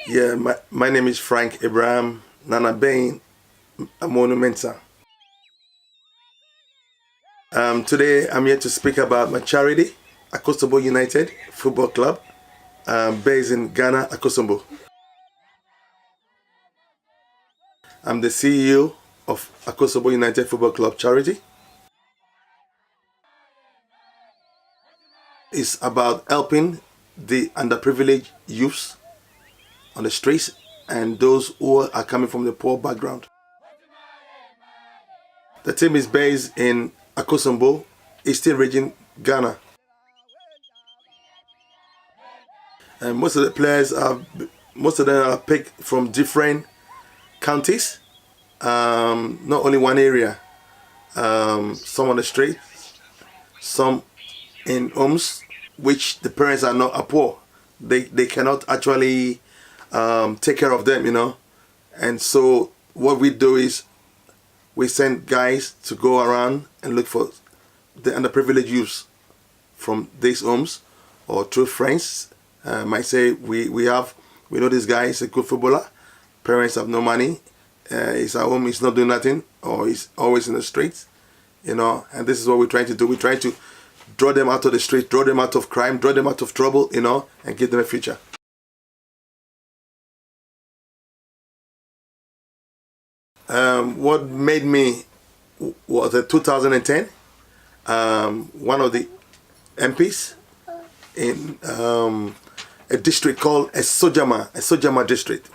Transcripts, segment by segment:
Yeah, my name is Frank Abraham Nana Bain Amonoo-Mensah. Today I'm here to speak about my charity, Akosombo United Football Club, based in Ghana, Akosombo. I'm the CEO of Akosombo United Football Club charity. It's about helping the underprivileged youths on the streets and those who are coming from the poor background. The team is based in Akosombo, Eastern Region, Ghana. And most of the players most of them are picked from different counties, not only one area. Some on the street, some in homes which the parents are not poor. They cannot actually take care of them, you know. And so what we do is we send guys to go around and look for the underprivileged youths from these homes, or through friends. Might say we know this guy is a good footballer. Parents have no money. He's at home. He's not doing nothing, or he's always in the streets, you know. And this is what we're trying to do. We try to draw them out of the street, draw them out of crime, draw them out of trouble, you know, and give them a future. What made me was in 2010, one of the MPs in a district called Esojama district.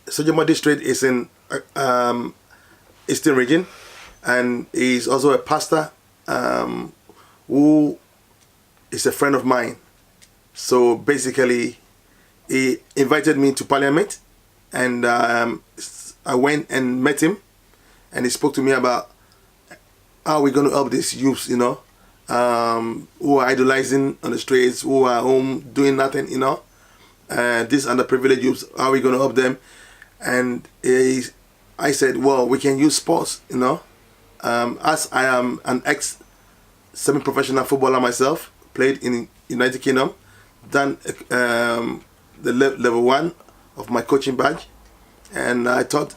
Esojama district is in Eastern Region, and he's also a pastor who is a friend of mine. So basically, he invited me to Parliament, and I went and met him, and he spoke to me about how we're going to help these youths, you know, who are idolizing on the streets, who are home doing nothing, you know. These underprivileged youths, how are we going to help them? And I said, well, we can use sports, you know. As I am an ex-semi-professional footballer myself, played in United Kingdom, done the level 1 of my coaching badge, and I thought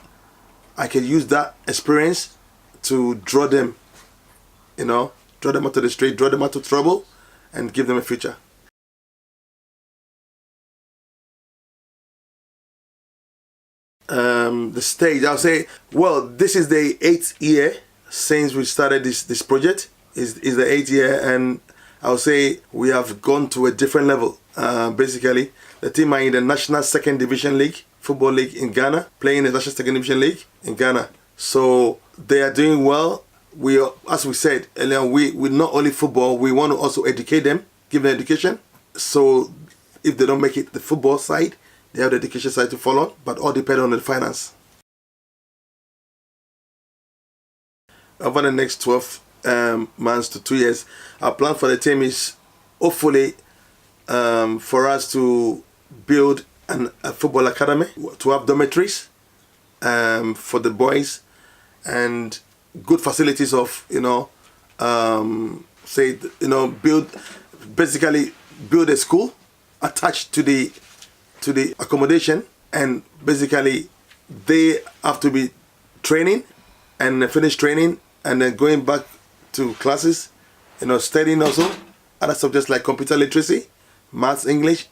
I could use that experience to draw them, you know, draw them out of the street, draw them out of trouble, and give them a future. The stage, I'll say, well, this is the 8th year since we started this project. Is the 8th year, and I'll say we have gone to a different level. Basically, the team are in the National Second Division League, Football League in Ghana, playing the National Second Division League in Ghana. So they are doing well. We are, as we said earlier, we not only football, we want to also educate them, give them education. So if they don't make it the football side, they have the education side to follow, but all depend on the finance. Over the next 12 months to 2 years, our plan for the team is hopefully for us to build a football academy, to have dormitories for the boys, and good facilities of, you know, basically build a school attached to the accommodation, and basically they have to be training and finish training and then going back to classes, you know, studying also other subjects like computer literacy, maths, English,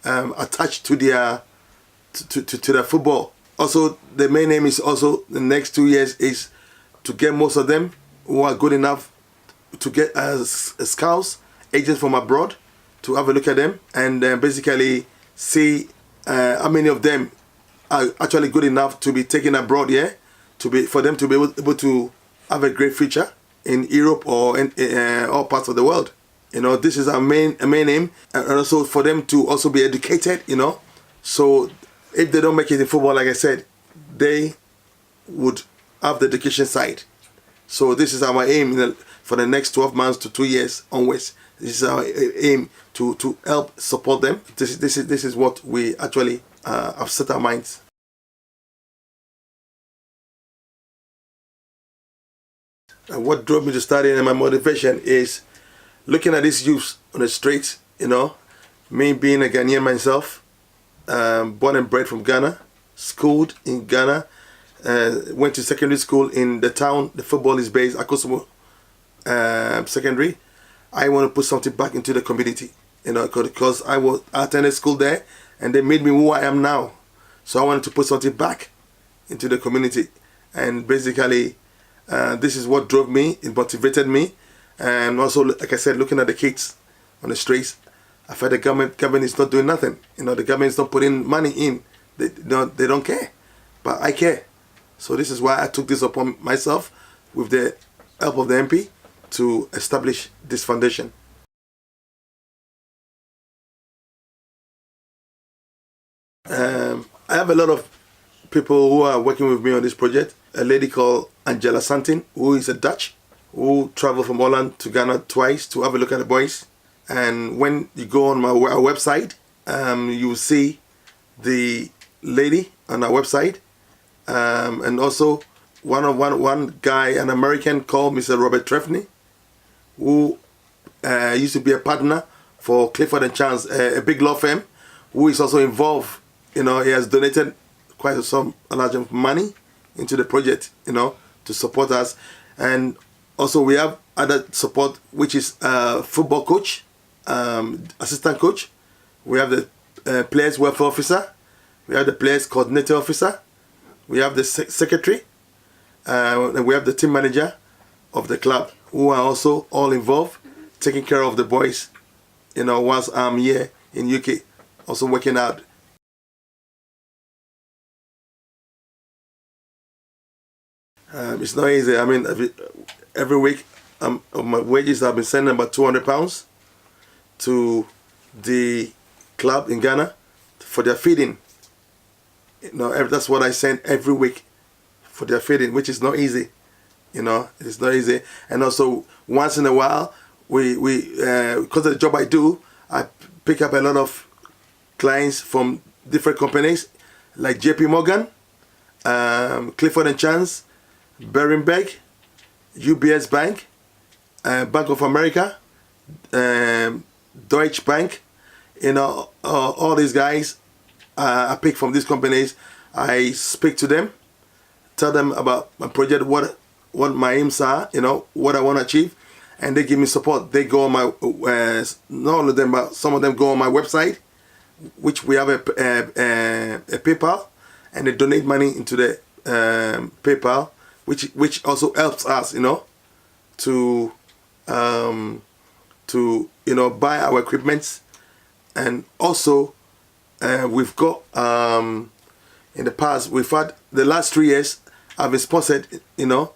attached to their football. Also, the main aim is also the next 2 years is to get most of them who are good enough to get scouts, agents from abroad, to have a look at them and basically see how many of them are actually good enough to be taken abroad, yeah, for them to be able to have a great future in Europe or in all parts of the world. You know, this is our main aim, and also for them to also be educated. You know, so if they don't make it in football, like I said, they would have the education side. So this is our aim for the next 12 months to 2 years onwards. This is our aim to help support them. This is what we actually have set our minds. And what drove me to study and my motivation is looking at these youths on the streets. You know, me being a Ghanaian myself, born and bred from Ghana, schooled in Ghana. Went to secondary school in the town the football is based, Akosombo secondary. I want to put something back into the community, you know, because I attended school there and they made me who I am now. So I wanted to put something back into the community, and basically this is what drove me, it motivated me. And also, like I said, looking at the kids on the streets, I felt the government is not doing nothing. You know, the government is not putting money in. They don't care, but I care. So this is why I took this upon myself with the help of the MP to establish this foundation. I have a lot of people who are working with me on this project. A lady called Angela Santin, who is a Dutch, who traveled from Holland to Ghana twice to have a look at the boys. And when you go on our website, you will see the lady on our website. And also one guy, an American called Mr. Robert Trefney, who used to be a partner for Clifford and Chance, a big law firm, who is also involved. You know, he has donated quite a large amount of money into the project, you know, to support us. And also we have other support, which is football coach, assistant coach. We have the players welfare officer. We have the players coordinator officer. We have the secretary, and we have the team manager of the club, who are also all involved, taking care of the boys, you know, whilst I'm here in UK, also working out. It's not easy. I mean, every week, my wages I've been sending about £200 to the club in Ghana for their feeding. You know, that's what I send every week for their feeding, which is not easy. You know, it's not easy. And also, once in a while, we because of the job I do, I pick up a lot of clients from different companies like JP Morgan, Clifford and Chance, Berenberg, UBS Bank, Bank of America, Deutsche Bank. You know, all these guys. I pick from these companies. I speak to them, tell them about my project, what my aims are, you know, what I want to achieve, and they give me support. They go on my, not all of them, but some of them go on my website, which we have a PayPal, and they donate money into the PayPal, which also helps us, you know, to you know, buy our equipment. And also we've got in the past, we've had the last 3 years I've been sponsored, you know,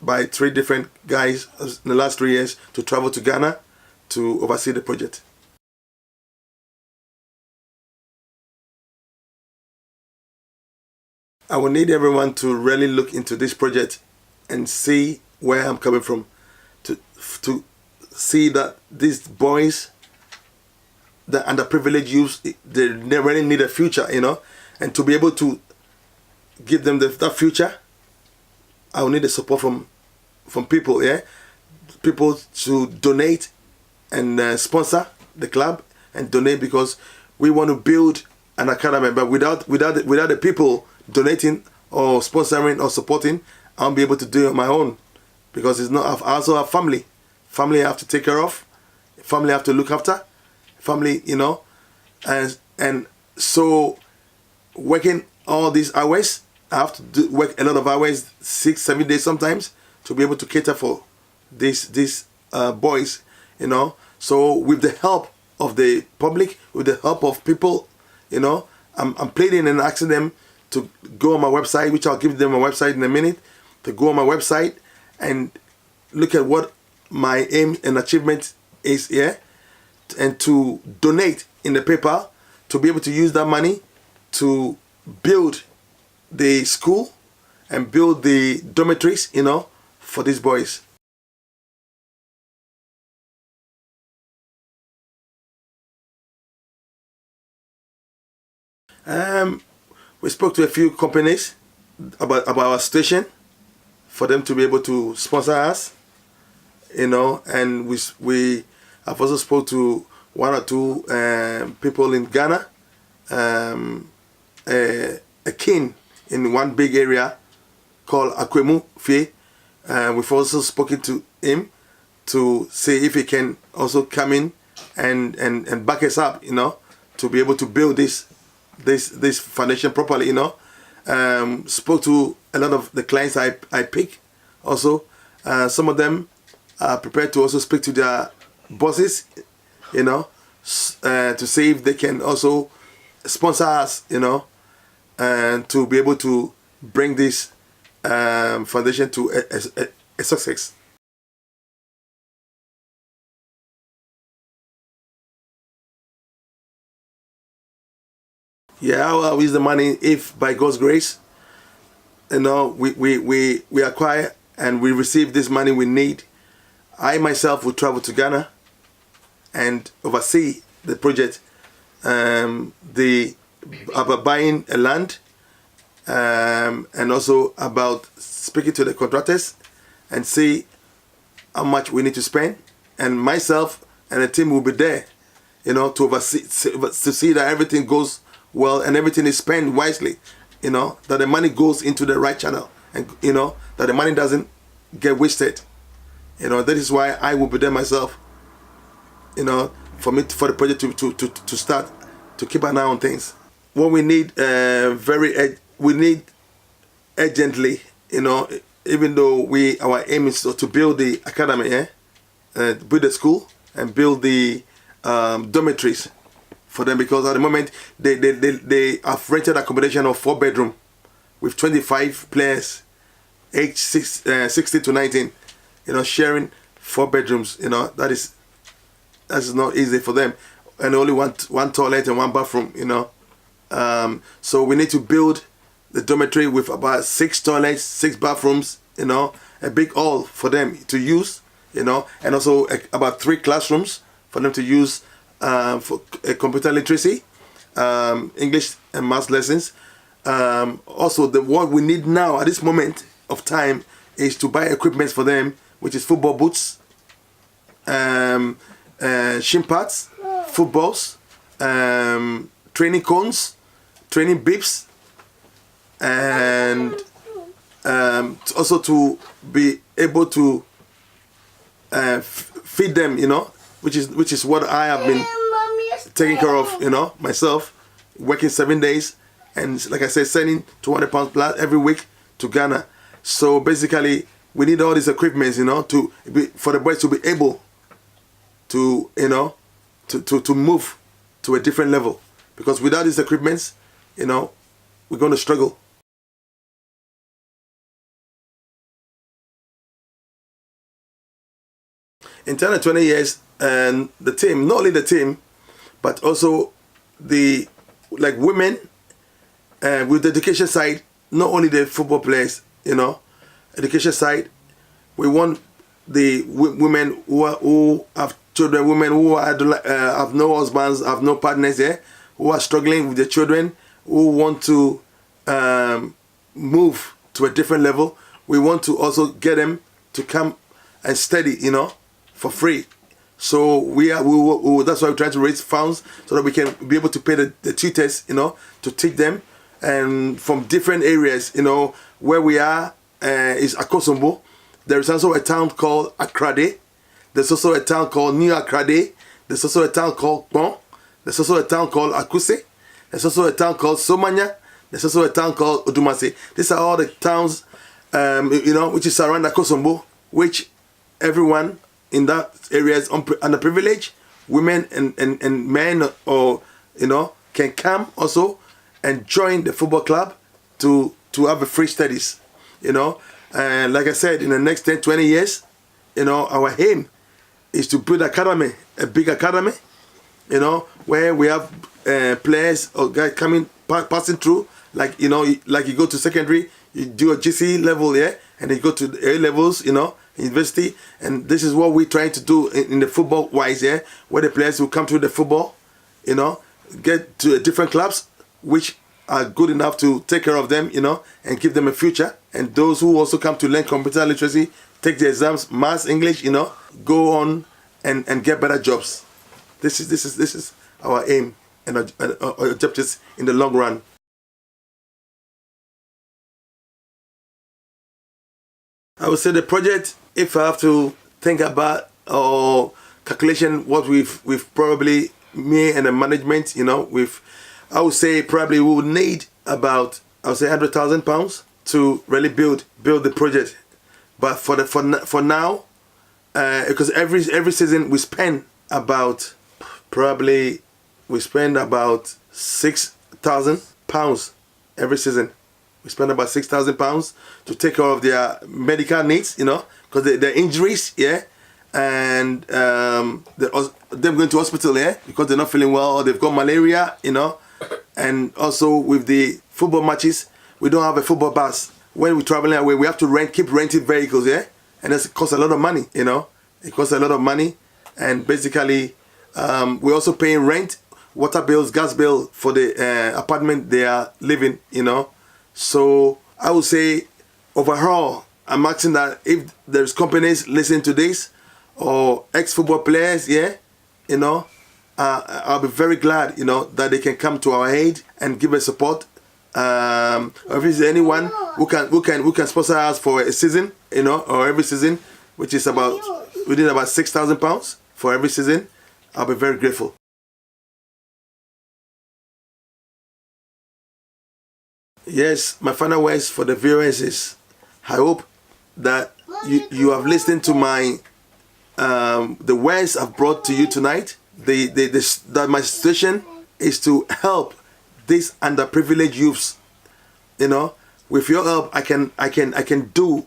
by 3 different guys in the last 3 years to travel to Ghana to oversee the project. I will need everyone to really look into this project and see where I'm coming from, to see that these boys, the underprivileged youth, they really need a future, you know, and to be able to give them that future, I will need the support from people, yeah, people to donate and sponsor the club and donate, because we want to build an academy. But without the people donating or sponsoring or supporting, I won't be able to do it on my own, because it's not. I also have family I have to take care of, family I have to look after, family, you know, and so working all these hours, I have to work a lot of hours, 6-7 days sometimes, to be able to cater for these boys, you know. So with the help of the public, with the help of people, you know, I'm pleading and asking them to go on my website, which I'll give them my website in a minute, to go on my website and look at what my aim and achievement is here, and to donate in the paper, to be able to use that money to build the school and build the dormitories, for these boys. We spoke to a few companies about our station for them to be able to sponsor us, and we have also spoke to one or two people in Ghana, a king in one big area called Amonoo-Mensah. We've also spoken to him to see if he can also come in and back us up, to be able to build this foundation properly, spoke to a lot of the clients I pick also. Some of them are prepared to also speak to their bosses, to see if they can also sponsor us, and to be able to bring this foundation to a success. Yeah, how I'll use the money if by God's grace, we acquire and we receive this money we need. I myself will travel to Ghana and oversee the project, about buying a land, and also about speaking to the contractors and see how much we need to spend. And myself and the team will be there, to oversee, to see that everything goes well and everything is spent wisely, that the money goes into the right channel, and that the money doesn't get wasted. That is why I will be there myself, for the project to start, to keep an eye on things. What we need we need urgently, even though our aim is to build the academy, build the school and build the dormitories for them, because at the moment they have rented accommodation of 4-bedroom with 25 players, age 16 to 19, sharing 4 bedrooms. That's not easy for them, and only one toilet and one bathroom. So we need to build the dormitory with about 6 toilets, 6 bathrooms, a big hall for them to use, and also about 3 classrooms for them to use for computer literacy, English and math lessons. Also, what we need now at this moment of time is to buy equipment for them, which is football boots, shin pads, footballs, training cones, training bibs, and also to be able to feed them, which is what I have been taking care of, myself, working 7 days, and like I said, sending £200 plus every week to Ghana. So basically, we need all these equipments, for the boys to be able to, to move to a different level. Because without these equipments, we're going to struggle. In 10 or 20 years, and the team, not only the team, but also the women, with the education side, not only the football players, education side, we want the women who have children, women who have no husbands, have no partners, who are struggling with their children, who want to move to a different level. We want to also get them to come and study, for free. So that's why we're trying to raise funds so that we can be able to pay the tutors, to teach them, and from different areas, where we are is Akosombo. There is also a town called Akrade. There's also a town called New Akrade. There's also a town called Bon. There's also a town called Akuse. There's also a town called Somanya. There's also a town called Odumase. These are all the towns, which is around Akosombo, which everyone in that area is underprivileged. Women and men, or can come also and join the football club to have a free studies. And like I said, in the next 10, 20 years, our aim is to build academy, a big academy, you know, where we have players or guys passing through, like, you know, like you go to secondary, you do a GC level, yeah, and then you go to the A levels, you know, university, and this is what we're trying to do in the football wise, yeah, where the players will come through the football, you know, get to different clubs which are good enough to take care of them, you know, and give them a future. And those who also come to learn computer literacy, take the exams, maths, English, you know, go on and get better jobs. This is our aim and our objectives in the long run. I would say the project, if I have to think about or calculation what we've probably, me and the management, you know, I would say probably we would need about, I would say £100,000 to really build the project. But for now, because every season we spend about £6,000 every season. We spend about £6,000 to take care of their medical needs, you know, because their injuries, yeah, and them going to hospital, yeah, because they're not feeling well or they've got malaria, you know, and also with the football matches, we don't have a football bus. When we're traveling away, we have to keep renting vehicles, yeah, and it costs a lot of money, you know. It costs a lot of money, and basically, we're also paying rent, water bills, gas bill for the apartment they are living, you know. So I would say overall, I'm asking that if there's companies listening to this or ex-football players, yeah, you know, I'll be very glad, you know, that they can come to our aid and give us support. Or if there's anyone who can sponsor us for a season, you know, or every season, which is within about £6,000 for every season, I'll be very grateful. Yes, my final words for the viewers is, I hope that you have listened to my the words I've brought to you tonight. That my situation is to help these underprivileged youths. You know, with your help, I can do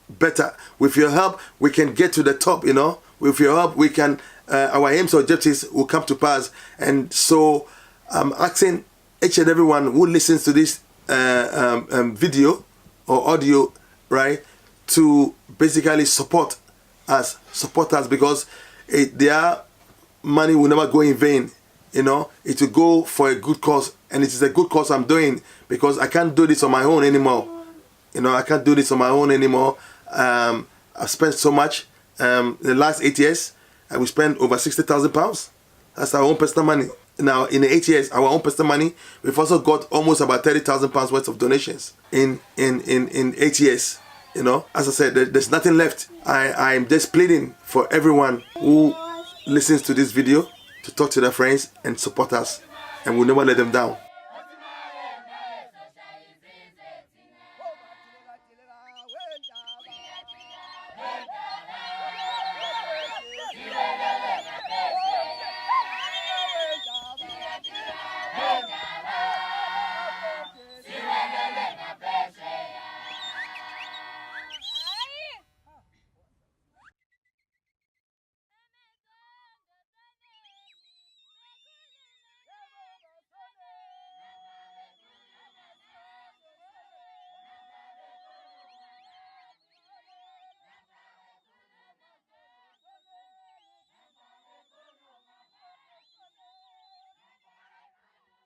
better. With your help, we can get to the top. You know, with your help, we can our aims or objectives will come to pass. And so, I'm asking each and everyone who listens to this video or audio, right, to basically support us because their money will never go in vain, you know. It will go for a good cause, and it is a good cause I'm doing because I can't do this on my own anymore. You know, I can't do this on my own anymore. I've spent so much in the last 8 years, and we spent over £60,000. That's our own personal money. Now, in the 8 years, our own personal money, we've also got almost about £30,000 worth of donations in 8 years. You know, as I said, there's nothing left. I'm just pleading for everyone who listens to this video to talk to their friends and support us, and we'll never let them down.